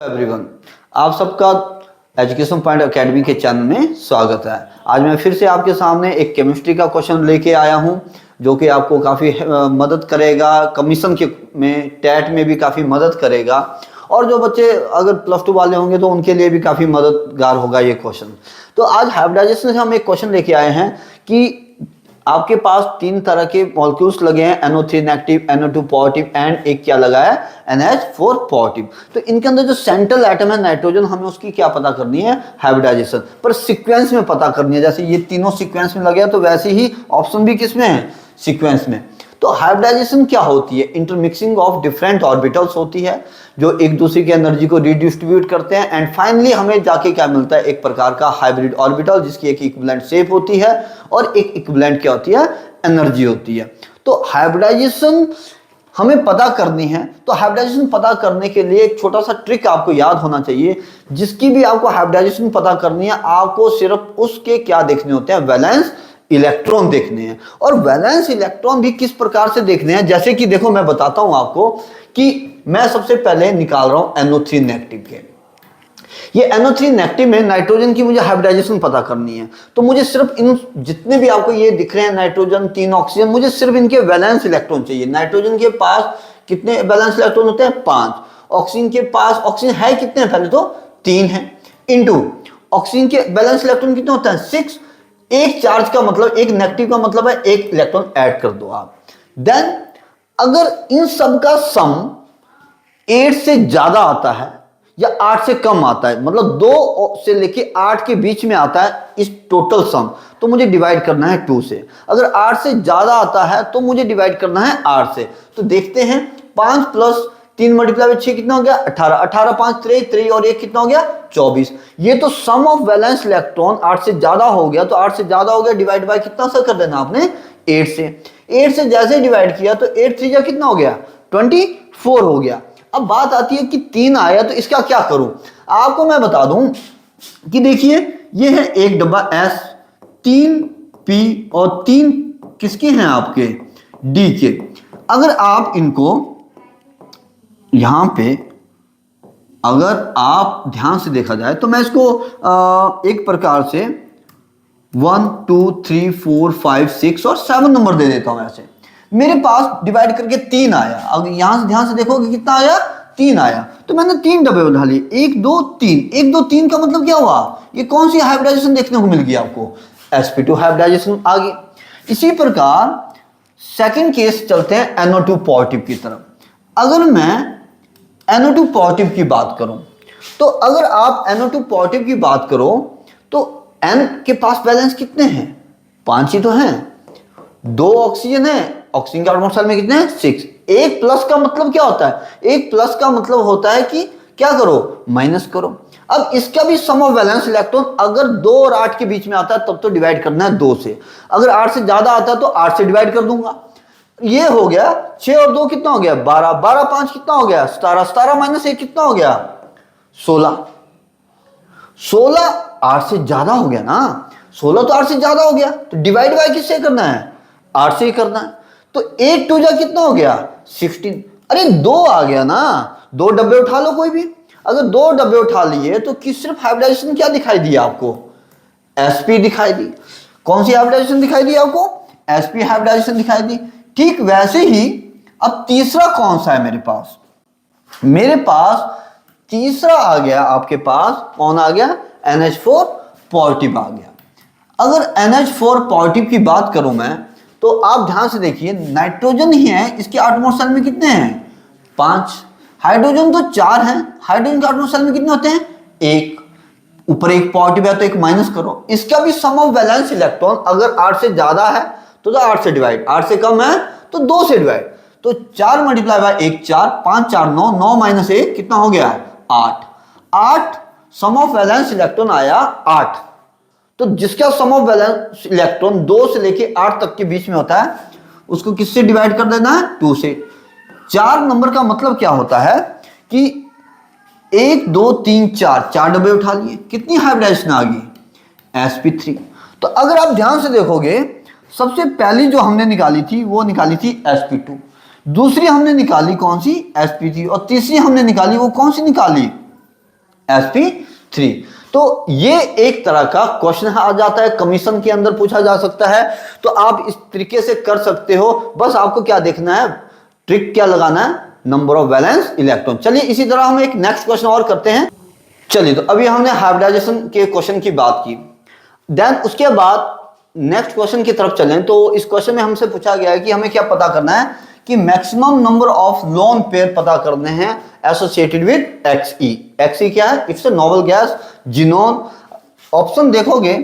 Everyone, आप सबका education point academy के चैनल में स्वागत है। आज मैं फिर से आपके सामने एक केमिस्ट्री का क्वेश्चन लेके आया हूं जो कि आपको काफ़ी मदद करेगा, कमीशन के में टेट में भी काफ़ी मदद करेगा और जो बच्चे अगर +2 वाले होंगे तो उनके लिए भी काफ़ी मददगार होगा ये क्वेश्चन। तो आज हाइब्रिडाइजेशन से हम एक क्वेश्चन लेके आए हैं कि आपके पास 3 तरह के मॉलिक्यूल्स लगे हैं, NO3 negative, NO2 positive and एक क्या लगा है, NH4 पॉजिटिव। तो इनके अंदर जो सेंट्रल एटम है नाइट्रोजन, हमें उसकी क्या पता करनी है, हाइब्रिडाइजेशन। पर सीक्वेंस में पता करनी है, जैसे ये तीनों सीक्वेंस में लगे हैं तो वैसे ही ऑप्शन भी किस में है, सीक्वेंस में। तो हाइब्रिडाइजेशन क्या होती है, इंटरमिक्सिंग ऑफ डिफरेंट ऑर्बिटल्स होती है जो एक दूसरे की एनर्जी को रिडिस्ट्रीब्यूट करते हैं एंड फाइनली हमें जाके क्या मिलता है, एक प्रकार का हाइब्रिड ऑर्बिटल जिसकी एक इक्विवेलेंट शेप होती है और एक इक्विवेलेंट क्या होती है, एनर्जी होती है। तो हाइब्रिडाइजेशन हमें पता करनी है। तो हाइब्रिडाइजेशन पता करने के लिए एक छोटा सा ट्रिक आपको याद होना चाहिए। जिसकी भी आपको हाइब्रिडाइजेशन पता करनी है, आपको सिर्फ उसके क्या देखने होते हैं, वैलेंस इलेक्ट्रॉन देखने हैं। और वैलेंस इलेक्ट्रॉन भी किस प्रकार से देखने हैं, जैसे कि देखो मैं बताता हूं आपको कि मैं सबसे पहले निकाल रहा हूं NO3 नेगेटिव के। ये NO3 नेगेटिव में नाइट्रोजन की मुझे हाइब्रिडाइजेशन पता करनी है। तो मुझे सिर्फ इन जितने भी आपको ये दिख रहे हैं नाइट्रोजन, 3 ऑक्सीजन, मुझे सिर्फ इनके वैलेंस इलेक्ट्रॉन चाहिए। नाइट्रोजन के पास कितने वैलेंस इलेक्ट्रॉन होते हैं, 5। ऑक्सीजन के पास, ऑक्सीजन है कितने, पहले तो 3 है, इनटू ऑक्सीजन के वैलेंस इलेक्ट्रॉन कितने होते हैं, 6। एक चार्ज का मतलब, एक नेगेटिव का मतलब है एक इलेक्ट्रॉन ऐड कर दो आप। देन अगर इन सब का सम 8 से ज्यादा आता है या 8 से कम आता है, मतलब 2 से लेके 8 के बीच में आता है इस टोटल सम, तो मुझे डिवाइड करना है 2 से। अगर 8 से ज्यादा आता है तो मुझे डिवाइड करना है 8 से। तो देखते हैं, 5 + 3 × 6 कितना हो गया, 18। 18 5 3 और 1 कितना हो गया, 24। ये तो सम ऑफ वैलेंस इलेक्ट्रॉन 8 से ज्यादा हो गया, तो 8 से ज्यादा हो गया, डिवाइड बाय कितना सा कर देना आपने, 8 से। 8 से जैसे डिवाइड किया तो 8 3 कितना हो गया, 24 हो गया। अब बात आती है कि 3 आया तो इसका क्या करूं। आपको मैं बता दूं कि देखिए ये है एक डब्बा S, 3 P और 3 किसके हैं, आपके D के। अगर आप इनको यहां पे अगर आप ध्यान से देखा जाए तो मैं इसको एक प्रकार से 1 2 3 4 5 6 और 7 नंबर दे देता हूं। ऐसे मेरे पास डिवाइड करके 3 आया। अगर यहां से ध्यान से देखोगे कितना आया, 3 आया। तो मैंने 3 डब्बे उठा लिए, 1 2 3। 1 2 3 का मतलब क्या हुआ, ये कौन सी हाइब्रिडाइजेशन देखने को मिल गई आपको, sp2 हाइब्रिडाइजेशन आ गई। इसी प्रकार सेकंड केस चलते हैं NO2 पॉजिटिव की तरफ। अगर मैं NO2 पॉजिटिव की बात करूं, तो अगर आप NO2 पॉजिटिव की बात करो तो N के पास बैलेंस कितने हैं, 5 ही तो हैं। 2 ऑक्सीजन है, ऑक्सीजन के एटमॉस्फेयर में कितने हैं, 6। 1 प्लस का मतलब क्या होता है, 1 प्लस का मतलब होता है कि क्या करो, माइनस करो। अब इसका भी सम ऑफ वैलेंस इलेक्ट्रॉन अगर 2 और 8 के बीच में आता है तब तो डिवाइड करना है 2 से। अगर 8 से ज्यादा आता है तो 8 से डिवाइड कर दूंगा। ये हो गया 6 और 2 कितना हो गया, 12। 12 5 कितना हो गया, 17। 17 - 1 कितना हो गया, 16। 16 8 से ज्यादा हो गया ना, 16 तो 8 से ज्यादा हो गया, तो डिवाइड बाय किससे करना है, 8 से ही करना है। तो 8 2 कितना हो गया, 16। अरे 2 आ गया ना, 2 डब्बे उठा लो कोई भी। अगर 2 डब्बे उठा लिए तो सिर्फ हाइब्रिडाइजेशन क्या दिखाई दी आपको, sp दिखाई दी। कौन सी हाइब्रिडाइजेशन दिखाई दी आपको, sp हाइब्रिडाइजेशन दिखाई दी। ठीक वैसे ही अब तीसरा कौन सा है मेरे पास, मेरे पास तीसरा आ गया, आपके पास कौन आ गया, NH4 पॉजिटिव आ गया। अगर NH4 पॉजिटिव की बात करूं मैं, तो आप ध्यान से देखिए, नाइट्रोजन ही है, इसके एटमॉस्फेयर में कितने हैं, 5। हाइड्रोजन तो 4 है, हाइड्रोजन के एटमॉस्फेयर में कितने होते हैं, 1। ऊपर एक पॉजिटिव है तो एक माइनस करो। इसका भी सम ऑफ वैलेंस इलेक्ट्रॉन अगर 8 से ज्यादा है तो 8 से डिवाइड, 8 से कम है तो 2 से डिवाइड। तो 4 × 1 4, 5 4 9, 9 - 1 कितना हो गया, 8। 8 सम ऑफ वैलेंस इलेक्ट्रॉन आया 8। तो जिसका सम ऑफ वैलेंस इलेक्ट्रॉन 2 से लेके 8 तक के बीच में होता है, उसको किससे डिवाइड कर देना है, 2 से। 4 नंबर का मतलब क्या होता है कि 1 2 3 4, 4 डब्बे उठा लिए, कितनी हाइब्रिडाइजेशन आ गई, sp3। तो अगर आप ध्यान से देखोगे, सबसे पहली जो हमने निकाली थी वो निकाली थी sp2, दूसरी हमने निकाली कौन सी, sp3, और तीसरी हमने निकाली वो कौन सी निकाली, sp3। तो ये एक तरह का क्वेश्चन आ जाता है, कमीशन के अंदर पूछा जा सकता है। तो आप इस तरीके से कर सकते हो। बस आपको क्या देखना है, ट्रिक क्या लगाना है, नंबर ऑफ वैलेंस इलेक्ट्रॉन। चलिए इसी तरह हम एक नेक्स्ट क्वेश्चन और करते हैं। चलिए तो अभी हमने हाइब्रिडाइजेशन के क्वेश्चन की बात की, देन उसके बाद नेक्स्ट क्वेश्चन की तरफ चलें। तो इस क्वेश्चन में हमसे पूछा गया है कि हमें क्या पता करना है कि maximum number of lone pair पता करने हैं एसोसिएटेड विद Xe। Xe क्या है, it's a noble gas xenon. Option देखोगे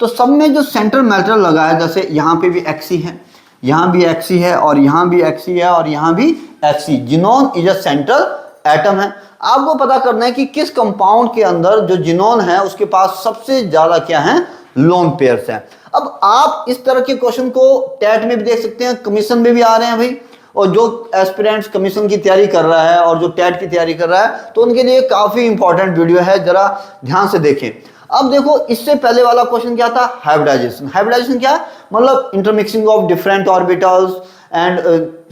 तो सब में जो सेंट्रल मैटर लगा है, जैसे यहां पे भी Xe है, यहां भी Xe है, और यहां भी Xe है, और यहां भी Xe। Xenon is a central atom है। आपको पता करना है कि किस कंपाउंड के अंदर जो जिनोन है उसके पास सबसे ज्यादा क्या है, लोन पेयर्स है। अब आप इस तरह के क्वेश्चन को टेट में भी देख सकते हैं, कमीशन में भी आ रहे हैं भाई। और जो एस्पिरेंट्स कमीशन की तैयारी कर रहा है और जो टेट की तैयारी कर रहा है, तो उनके लिए काफी इंपॉर्टेंट वीडियो है, जरा ध्यान से देखें। अब देखो इससे पहले वाला क्वेश्चन क्या था, हाइब्रिडाइजेशन। हाइब्रिडाइजेशन क्या है, मतलब intermixing of different orbitals and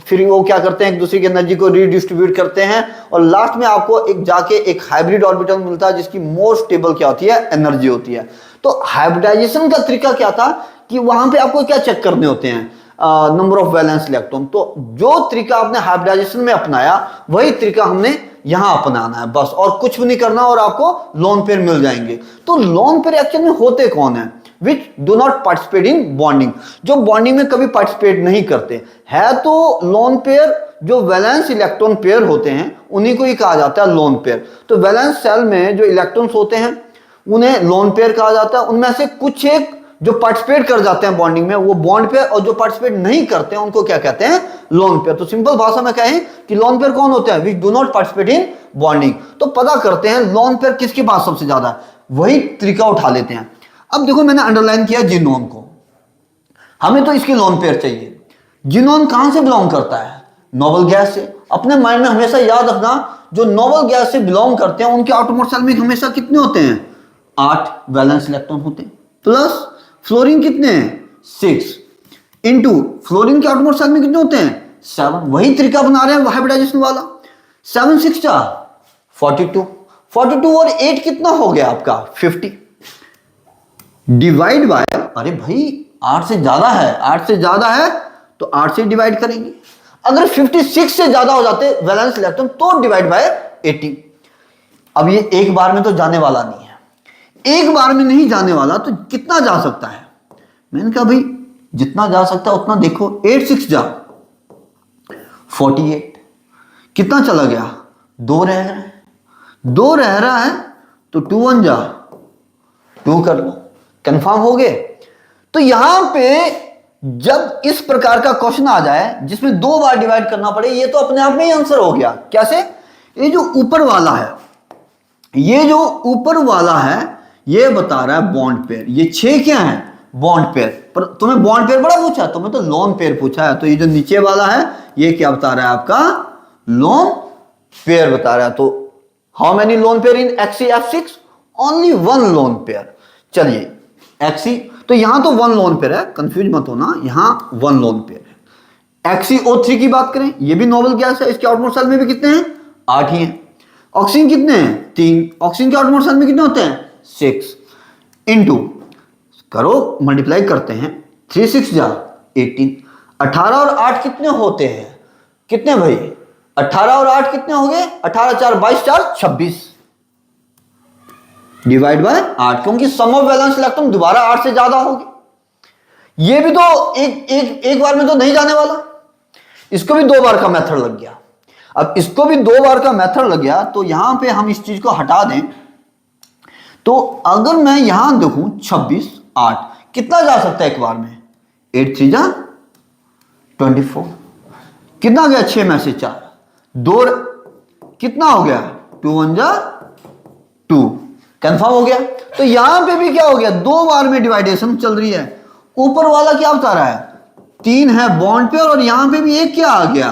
फिर वो क्या करते हैं, एक दूसरे की एनर्जी को रीडिस्ट्रीब्यूट करते हैं, और लास्ट में आपको एक जाके एक हाइब्रिड ऑर्बिटल मिलता है जिसकी मोर स्टेबल क्या होती है, एनर्जी होती है। तो हाइब्रिडाइजेशन का तरीका क्या था कि वहां पे आपको क्या चेक करने होते हैं, नंबर ऑफ वैलेंस इलेक्ट्रॉन। तो जो तरीका आपने हाइब्रिडाइजेशन में अपनाया वही तरीका हमने यहां अपनाना है, बस और कुछ भी नहीं करना, और आपको लोन पेयर मिल जाएंगे। तो लोन पेयर एक्चुअल में होते कौन है, which do not participate in bonding, जो बॉन्डिंग में कभी पार्टिसिपेट नहीं करते है। तो लोन पेयर जो वैलेंस इलेक्ट्रॉन पेयर होते हैं उन्हीं को ही कहा जाता है लोन पेयर। तो वैलेंस सेल में जो इलेक्ट्रॉन्स होते हैं उन्हें लोन पेयर कहा जाता है। उनमें से कुछ एक जो पार्टिसिपेट कर जाते हैं बॉन्डिंग में वो बॉन्ड पेयर, और जो पार्टिसिपेट नहीं करते हैं उनको क्या कहते हैं, लोन पेयर। तो सिंपल भाषा में कहें कि लोन पेयर कौन होते हैं, which do not participate in bonding. तो पता करते हैं लोन पेयर किसके पास सबसे ज्यादा है, वही तरीका उठा लेते हैं। अब देखो मैंने अंडरलाइन किया जिनोन को, हमें तो इसकी लोन पेयर चाहिए। जिनोन कहां से बिलोंग करता है, नोबल गैस से। अपने माइंड में हमेशा याद रखना, जो नोबल गैस से बिलोंग करते हैं उनके आटोमोट सेल में हमेशा कितने होते हैं, 8 वैलेंस इलेक्ट्रॉन होते हैं, प्लस फ्लोरीन कितने हैं, 6 इंटू फ्लोरीन के आटोमोट सेल में कितने होते हैं, 7। वही तरीका बना रहे हैं हाइब्रिडाइजेशन वाला। 7 6 जा 42 और 8 कितना हो गया आपका 50, डिवाइड बाय, अरे भाई 8 से ज्यादा है, 8 से ज्यादा है तो 8 से डिवाइड करेंगे। अगर 56 से ज्यादा हो जाते वैलेंस इलेक्ट्रॉन तो डिवाइड बाय 80। अब ये एक बार में तो जाने वाला नहीं है, एक बार में नहीं जाने वाला, तो कितना जा सकता है, मैंने कहा भाई जितना जा सकता है उतना देखो। 8 6 जा 48, कितना चला गया, 2 रह रहा है, 2 रह रहा है तो 2 1 जा 2 कर लो, कंफर्म हो गए। तो यहां पे जब इस प्रकार का क्वेश्चन आ जाए जिसमें 2 बार डिवाइड करना पड़े, ये तो अपने आप में ही आंसर हो गया। कैसे, ये जो ऊपर वाला है, ये जो ऊपर वाला है ये बता रहा है बॉन्ड पेयर, ये 6 क्या है, बॉन्ड पेयर। पर तुम्हें बॉन्ड पेयर बड़ा पूछा, तुम्हें तो लोन पेयर पूछा है। तो ये जो नीचे वाला है ये क्या बता रहा है, आपका लोन पेयर बता रहा है। तो how many lone pair in XeF6, only 1 lone pair. चलिए Xe, तो यहां तो 1 लोन पेयर है, कंफ्यूज मत होना, यहां 1 लोन पेयर है। XeO3 की बात करें, ये भी नोबल गैस है, इसके आउटमोस्ट सेल में भी कितने हैं, 8 ही हैं। ऑक्सीजन कितने हैं, 3, ऑक्सीजन के आउटमोस्ट सेल में कितने होते हैं, 6 इंटू करो मल्टीप्लाई करते हैं, 3 6 जा 18, 18 और 8 कितने होते हैं, कितने भाई, 18 और 8 कितने हो गए, 18 4 22 4 26, डिवाइड बाय 8, क्योंकि सम ऑफ वैलेंस इलेक्ट्रॉन दोबारा 8 से ज्यादा होगी। ये भी तो एक बार में तो नहीं जाने वाला, इसको भी 2 बार का मेथड लग गया। अब इसको भी 2 बार का मेथड लग गया, तो यहां पे हम इस चीज को हटा दें। तो अगर मैं यहां देखूं 26 8 कितना जा सकता है एक बार में, 8 3 जा 24, कितना गया 6 में से 4, 2 कितना हो गया, 2 1 जा 2, कंफर्म हो गया। तो यहां पे भी क्या हो गया, 2 बार में डिवाइडेशन चल रही है। ऊपर वाला क्या बता रहा है, 3 है बॉन्ड पेयर, और यहां पे भी एक क्या आ गया,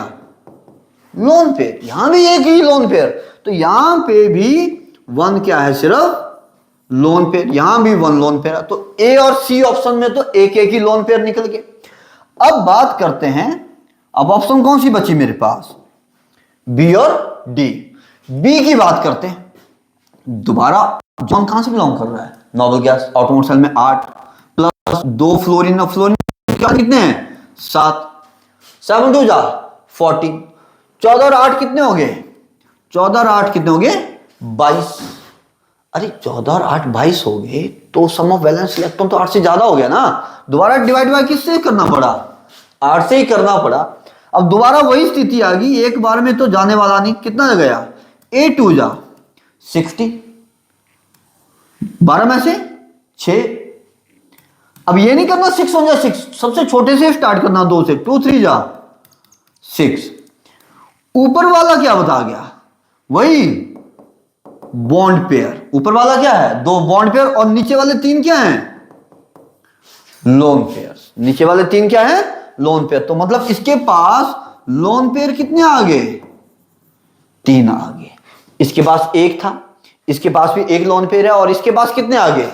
लोन पेयर, यहां भी एक ही लोन पेयर। तो यहां पे भी 1 क्या है, सिर्फ लोन पेयर, यहां भी 1 लोन पेयर। तो ए और सी ऑप्शन में तो एक ही लोन पेयर निकल गए। अब बात करते हैं, अब ऑप्शन कौन सी बची मेरे पास, बी और डी। बी की बात करते हैं, दोबारा जॉन कहां से बिलोंग कर रहा है? Noble gas. ऑटोमोटिव सेल में 8 प्लस 2 फ्लोरीन, फ्लोरीन क्या कितने हैं? 7, 7 2 जा 14, 14 और 8 कितने हो गए? 14 और 8 कितने हो गए? 22। अरे 14 और 8 22 हो गए, तो सम ऑफ वैलेंस इलेक्ट्रॉन तो 8 से ज्यादा हो गया ना। दोबारा डिवाइड बाय किससे करना पड़ा? 8 से ही करना पड़ा। अब दोबारा वही स्थिति आ गई, एक बार में तो जाने वाला नहीं, कितना गया? 8 2 जा 60, 12 में से 6। अब ये नहीं करना 6 1 जा 6, सबसे छोटे से स्टार्ट करना, 2 से 2 3 जा 6। ऊपर वाला क्या बता गया? वही बॉन्ड पेयर। ऊपर वाला क्या है? 2 बॉन्ड पेयर, और नीचे वाले 3 क्या हैं? Lone pair. नीचे वाले 3 क्या है? Lone pair. तो मतलब इसके पास लोन पेयर कितने आ गए? 3 आ गए। इसके पास 1 था, इसके पास भी 1 लोन पेयर है, और इसके पास कितने आ गए?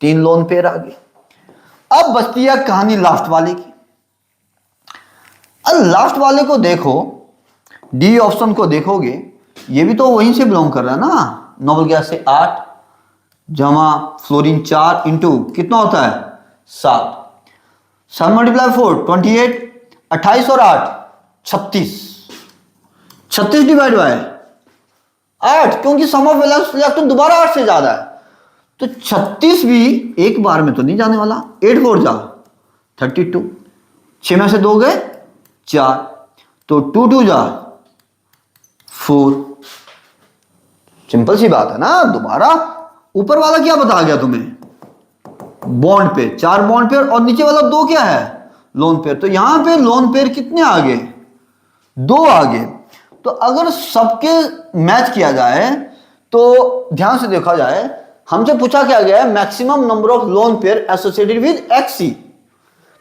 3 लोन पेयर आ गए। अब बचती है कहानी लास्ट वाले की। अब लास्ट वाले को देखो, डी ऑप्शन को देखोगे, ये भी तो वहीं से बिलोंग कर रहा है ना, नोबल गैस से। 8 जमा फ्लोरीन 4 इंटू कितना होता है? 7, 7 मल्टीप्लाई 4 28, 28 और 8 36, 36 डिवाइड बाय 8, क्योंकि सम ऑफ वैलेंस इलेक्ट्रॉन दोबारा 8 से ज्यादा है, तो 36 भी एक बार में तो नहीं जाने वाला। 8 4 जा 32, 6 में से 2 गए 4, तो 2 2 जा 4। सिंपल सी बात है ना। दोबारा ऊपर वाला क्या बता गया तुम्हें? बॉन्ड पेयर, 4 बॉन्ड पेयर, और नीचे वाला 2 क्या है? Lone pair. तो यहां पे लोन पेयर कितने आ गए? 2 आ गए। तो अगर सबके मैच किया जाए, तो ध्यान से देखा जाए, हमसे पूछा क्या गया है? Maximum number of lone pair associated with एक्सी।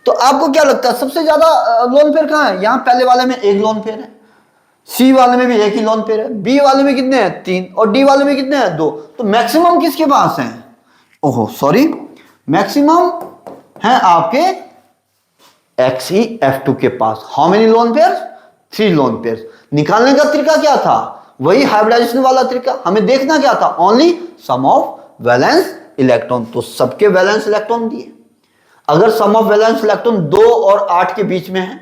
तो आपको क्या लगता है सबसे ज्यादा लोन पेयर कहां है? यहां पहले वाले में 1 लोन पेयर है, सी वाले में भी 1 ही लोन पेयर है, बी वाले में कितने हैं? 3, और डी वाले में कितने हैं? 2। तो मैक्सिमम किसके पास है? ओहो सॉरी, मैक्सिमम है आपके XeF2 के पास। How many lone pair? 3 lone pair. निकालने का तरीका क्या था? वही हाइब्रिडाइजेशन वाला तरीका। हमें देखना क्या था? Only sum of valence electron. तो सबके वैलेंस इलेक्ट्रॉन दिए। अगर सम ऑफ वैलेंस इलेक्ट्रॉन 2 और 8 के बीच में है,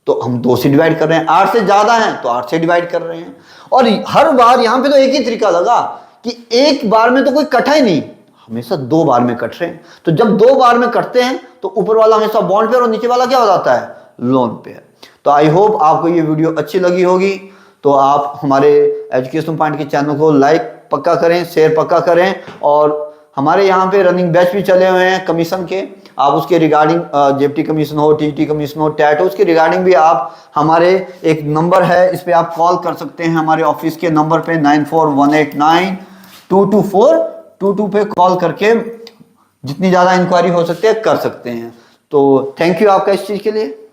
तो हम 2 से डिवाइड कर रहे हैं। 8 से ज्यादा है तो 8 से डिवाइड कर रहे हैं। और हर बार यहां पे तो एक ही तरीका लगा कि एक बार में तो कोई कटा ही नहीं, हमेशा 2 बार में कट रहे हैं। तो जब 2 बार में कटते हैं तो ऊपर वाला हमेशा बॉन्ड पेयर और नीचे वाला क्या हो जाता है? Lone pair. तो आई होप आपको ये वीडियो अच्छी लगी होगी। तो आप हमारे एजुकेशन पॉइंट के चैनल को लाइक पक्का करें, शेयर पक्का करें, और हमारे यहाँ पे रनिंग बैच भी चले हुए हैं कमीशन के। आप उसके रिगार्डिंग जेपटी कमीशन हो, टीटी कमीशन हो, टैट हो, उसके रिगार्डिंग भी आप हमारे एक नंबर है, इस पे आप कॉल कर सकते हैं हमारे ऑफिस के नंबर पे 9418922422 पे कॉल करके जितनी ज़्यादा इंक्वायरी हो सकती है कर सकते हैं। तो थैंक यू आपका इस चीज़ के लिए।